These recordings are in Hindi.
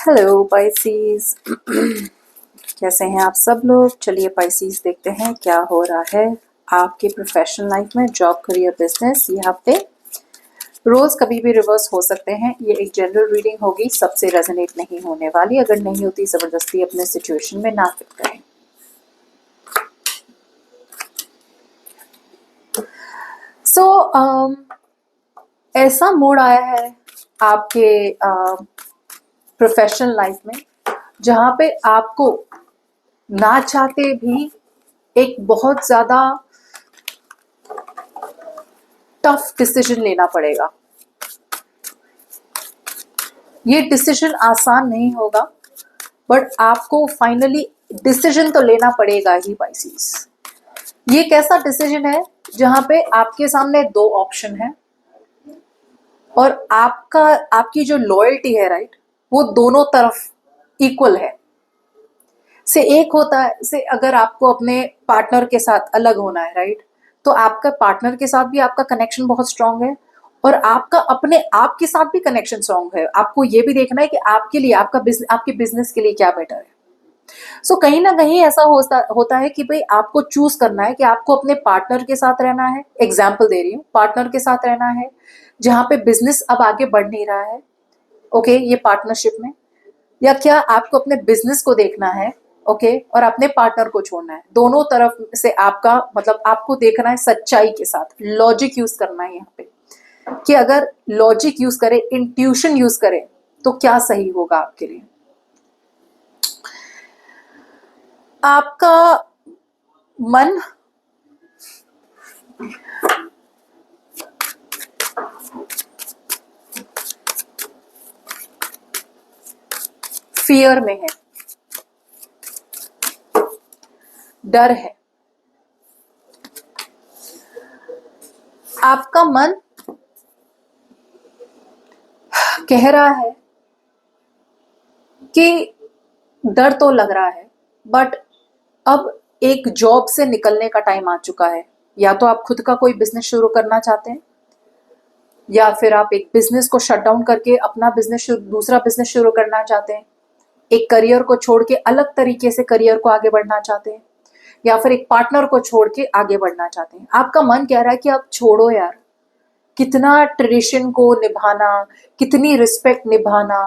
Hello Pisces. कैसे हैं आप सब लोग। चलिए पाइसीज देखते हैं क्या हो रहा है आपके प्रोफेशनल लाइफ में, जॉब, करियर, बिजनेस। ये हफ्ते रोज कभी भी रिवर्स हो सकते हैं। ये एक जनरल रीडिंग होगी, सबसे रेजोनेट नहीं होने वाली। अगर नहीं होती जबरदस्ती अपने सिचुएशन में ना फिट करें। सो ऐसा मोड़ आया है आपके प्रोफेशनल लाइफ में जहाँ पे आपको ना चाहते भी एक बहुत ज्यादा टफ डिसीजन लेना पड़ेगा। ये डिसीजन आसान नहीं होगा, बट आपको फाइनली डिसीजन तो लेना पड़ेगा ही पाइसीज। ये कैसा डिसीजन है जहां पे आपके सामने दो ऑप्शन है और आपकी जो लॉयल्टी है राइट, वो दोनों तरफ इक्वल है। से एक होता है से अगर आपको अपने पार्टनर के साथ अलग होना है राइट, तो आपका पार्टनर के साथ भी आपका कनेक्शन बहुत स्ट्रांग है और आपका अपने आप के साथ भी कनेक्शन स्ट्रांग है। आपको ये भी देखना है कि आपके लिए आपके बिजनेस के लिए क्या बेटर है। सो कहीं ना कहीं ऐसा होता है कि भाई आपको चूज करना है कि आपको अपने पार्टनर के साथ रहना है। एग्जाम्पल दे रही हूँ, पार्टनर के साथ रहना है जहां पे बिजनेस अब आगे बढ़ नहीं रहा है, ओके, ये पार्टनरशिप में, या क्या आपको अपने बिजनेस को देखना है, ओके, और अपने पार्टनर को छोड़ना है। दोनों तरफ से आपका मतलब आपको देखना है सच्चाई के साथ, लॉजिक यूज करना है यहाँ पे कि अगर लॉजिक यूज करें, इंट्यूशन यूज करें तो क्या सही होगा आपके लिए। आपका मन फियर में है, डर है। आपका मन कह रहा है कि डर तो लग रहा है, बट अब एक जॉब से निकलने का टाइम आ चुका है। या तो आप खुद का कोई बिजनेस शुरू करना चाहते हैं, या फिर आप एक बिजनेस को शट डाउन करके अपना दूसरा बिजनेस शुरू करना चाहते हैं। एक करियर को छोड़ के अलग तरीके से करियर को आगे बढ़ना चाहते हैं, या फिर एक पार्टनर को छोड़ के आगे बढ़ना चाहते हैं। आपका मन कह रहा है कि आप छोड़ो यार, कितना ट्रेडिशन को निभाना, कितनी रिस्पेक्ट निभाना।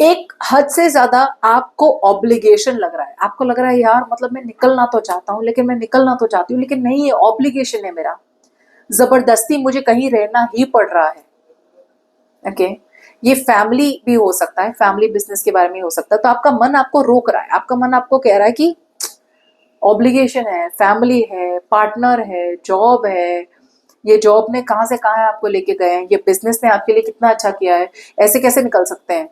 एक हद से ज्यादा आपको ऑब्लिगेशन लग रहा है। आपको लग रहा है यार मतलब मैं निकलना तो चाहता हूँ, लेकिन मैं निकलना तो चाहती हूँ, लेकिन नहीं, ये ऑब्लिगेशन है मेरा, जबरदस्ती मुझे कहीं रहना ही पड़ रहा है। ओके, ये फैमिली भी हो सकता है, फैमिली बिजनेस के बारे में हो सकता है। तो आपका मन आपको रोक रहा है, आपका मन आपको कह रहा है कि ऑब्लिगेशन है, फैमिली है, पार्टनर है, जॉब है। ये जॉब ने कहां से कहां आपको लेके गए हैं, ये बिजनेस ने आपके लिए कितना अच्छा किया है, ऐसे कैसे निकल सकते हैं।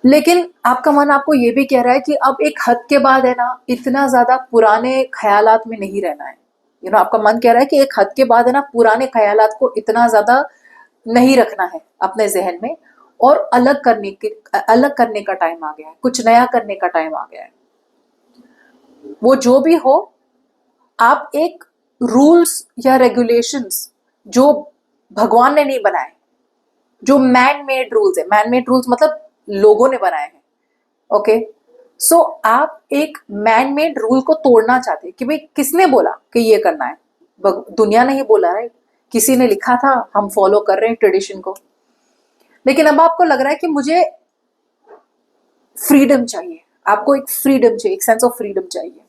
लेकिन आपका मन आपको ये भी कह रहा है कि अब एक हद के बाद है ना, इतना ज्यादा पुराने ख्यालात में नहीं रहना है। आपका मन कह रहा है कि एक हद के बाद है ना, पुराने ख्यालात को इतना ज्यादा नहीं रखना है अपने जहन में, और अलग करने का टाइम आ गया है, कुछ नया करने का टाइम आ गया है। वो जो भी हो, आप एक रूल्स या रेगुलेशंस जो भगवान ने नहीं बनाए, जो मैन मेड रूल्स है, मैन मेड रूल्स मतलब लोगों ने बनाए हैं, ओके। सो आप एक मैन मेड रूल को तोड़ना चाहते हैं कि भाई किसने बोला कि ये करना है। दुनिया ने ही बोला, राइट, किसी ने लिखा था, हम फॉलो कर रहे हैं ट्रेडिशन को। लेकिन अब आपको लग रहा है कि मुझे फ्रीडम चाहिए, आपको एक फ्रीडम चाहिए, एक सेंस ऑफ फ्रीडम चाहिए।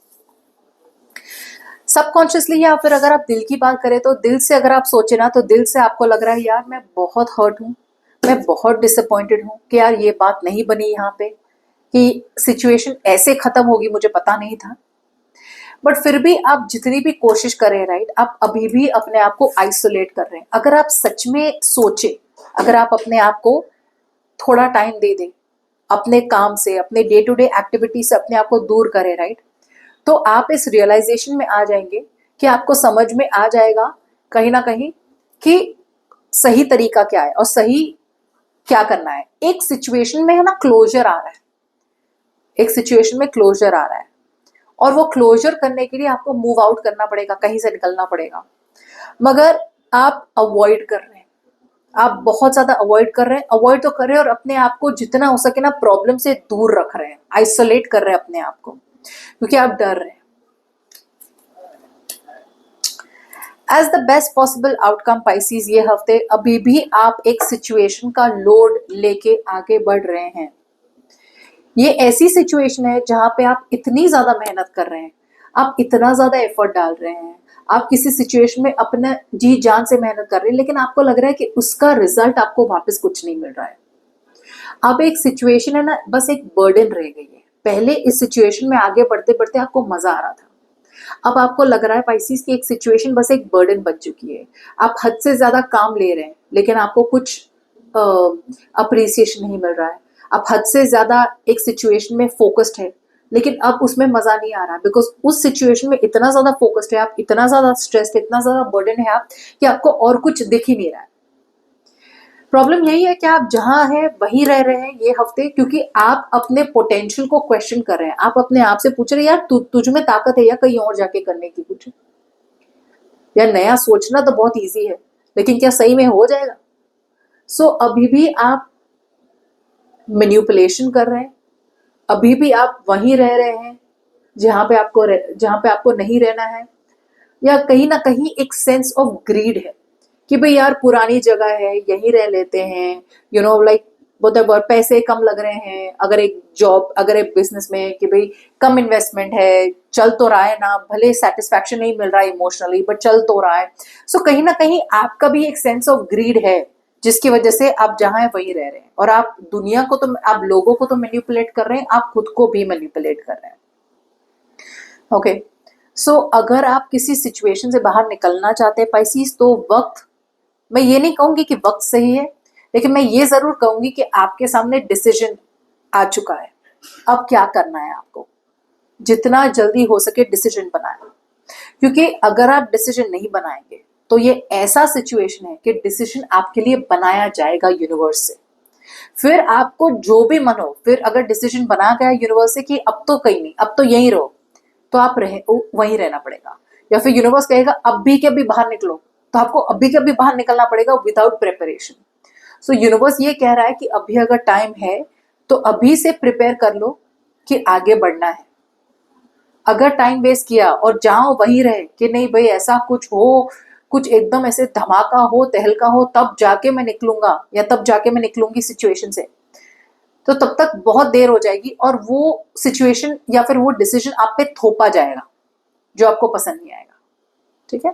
सबकॉन्शियसली, या फिर अगर आप दिल की बात करें तो दिल से अगर आप सोचे ना, तो दिल से आपको लग रहा है यार मैं बहुत हर्ट हूं, मैं बहुत डिसअपॉइंटेड हूं कि यार ये बात नहीं बनी यहाँ पे, कि सिचुएशन ऐसे खत्म होगी, मुझे पता नहीं था। बट फिर भी आप जितनी भी कोशिश करें राइट, आप अभी भी अपने आप को आइसोलेट कर रहे हैं। अगर आप सच में सोचे, अगर आप अपने आप को थोड़ा टाइम दे दें, अपने काम से, अपने डे टू डे एक्टिविटी से अपने आप को दूर करें राइट, तो आप इस रियलाइजेशन में आ जाएंगे कि आपको समझ में आ जाएगा कहीं ना कहीं कि सही तरीका क्या है और सही क्या करना है। एक सिचुएशन में है ना क्लोजर आ रहा है, एक सिचुएशन में क्लोजर आ रहा है, और वो क्लोजर करने के लिए आपको मूव आउट करना पड़ेगा, कहीं से निकलना पड़ेगा। मगर आप अवॉइड कर रहे हैं, आप बहुत ज्यादा अवॉइड कर रहे हैं, अवॉइड तो कर रहे हैं और अपने आप को जितना हो सके ना प्रॉब्लम से दूर रख रहे हैं, आइसोलेट कर रहे हैं अपने आप को, क्योंकि आप डर रहे हैं। As the best possible outcome pieces, ये हफ्ते अभी भी आप एक सिचुएशन का लोड लेके आगे बढ़ रहे हैं। ये ऐसी सिचुएशन है जहां पे आप इतनी ज्यादा मेहनत कर रहे हैं, आप इतना ज्यादा एफर्ट डाल रहे हैं, आप किसी सिचुएशन में अपने जी जान से मेहनत कर रहे हैं, लेकिन आपको लग रहा है कि उसका रिजल्ट आपको वापस कुछ नहीं मिल रहा है। अब एक सिचुएशन है ना, बस एक बर्डन रह गई है। पहले इस सिचुएशन में आगे बढ़ते बढ़ते आपको मजा आ रहा था, अब आपको लग रहा है पाइसीज की एक सिचुएशन बस एक बर्डन बन चुकी है। आप हद से ज्यादा काम ले रहे हैं लेकिन आपको कुछ अप्रिसिएशन नहीं मिल रहा है। आप हद से ज्यादा एक सिचुएशन में फोकस्ड है लेकिन अब उसमें मजा नहीं आ रहा, बिकॉज उस सिचुएशन में इतना ज्यादा फोकस्ड है आप, इतना ज्यादा स्ट्रेस्ड, इतना ज्यादा बर्डन है आप कि आपको और कुछ दिख ही नहीं रहा है। प्रॉब्लम यही है कि आप जहां हैं वहीं रह रहे हैं ये हफ्ते, क्योंकि आप अपने पोटेंशियल को क्वेश्चन कर रहे हैं। आप अपने आप से पूछ रहे हैं यार तुझ में ताकत है या कहीं और जाके करने की कुछ, या नया सोचना तो बहुत इजी है लेकिन क्या सही में हो जाएगा। सो अभी भी आप मैनिपुलेशन कर रहे हैं, अभी भी आप वहीं रह रहे हैं जहां पे आपको नहीं रहना है, या कहीं ना कहीं एक सेंस ऑफ ग्रीड है कि भाई यार पुरानी जगह है यहीं रह लेते हैं, यू नो लाइक whatever, पैसे कम लग रहे हैं, अगर एक जॉब, अगर एक बिजनेस में कि भाई कम इन्वेस्टमेंट है, चल तो रहा है ना, भले सेटिस्फैक्शन नहीं मिल रहा है इमोशनली बट चल तो रहा है। सो कहीं ना कहीं आपका भी एक सेंस ऑफ ग्रीड है जिसकी वजह से आप जहां हैं वहीं रह रहे हैं, और आप दुनिया को तो, आप लोगों को तो मैनिपुलेट कर रहे हैं, आप खुद को भी मैनिपुलेट कर रहे हैं। ओके, सो अगर आप किसी सिचुएशन से बाहर निकलना चाहते हैं पाइसीज, तो वक्त, मैं ये नहीं कहूंगी कि वक्त सही है, लेकिन मैं ये जरूर कहूंगी कि आपके सामने डिसीजन आ चुका है। अब क्या करना है आपको, जितना जल्दी हो सके डिसीजन बनाएं, क्योंकि अगर आप डिसीजन नहीं बनाएंगे तो ये ऐसा सिचुएशन है कि डिसीजन आपके लिए बनाया जाएगा यूनिवर्स से। फिर आपको जो भी मन हो, फिर अगर डिसीजन बना गया यूनिवर्स से कि अब तो कहीं नहीं, अब तो यहीं रहो, तो आप वहीं रहना पड़ेगा। या फिर यूनिवर्स कहेगा अब भी के अभी बाहर निकलो, तो आपको अभी के अभी बाहर निकलना पड़ेगा विदाउट प्रिपरेशन। सो यूनिवर्स ये कह रहा है कि अभी अगर टाइम है तो अभी से प्रिपेयर कर लो कि आगे बढ़ना है। अगर टाइम वेस्ट किया और जहां वहीं रहे कि नहीं भाई ऐसा कुछ हो, कुछ एकदम ऐसे धमाका हो, तहलका हो, तब जाके मैं निकलूंगा या तब जाके मैं निकलूंगी सिचुएशन से, तो तब तक बहुत देर हो जाएगी और वो सिचुएशन या फिर वो डिसीजन आप पे थोपा जाएगा जो आपको पसंद नहीं आएगा। ठीक है।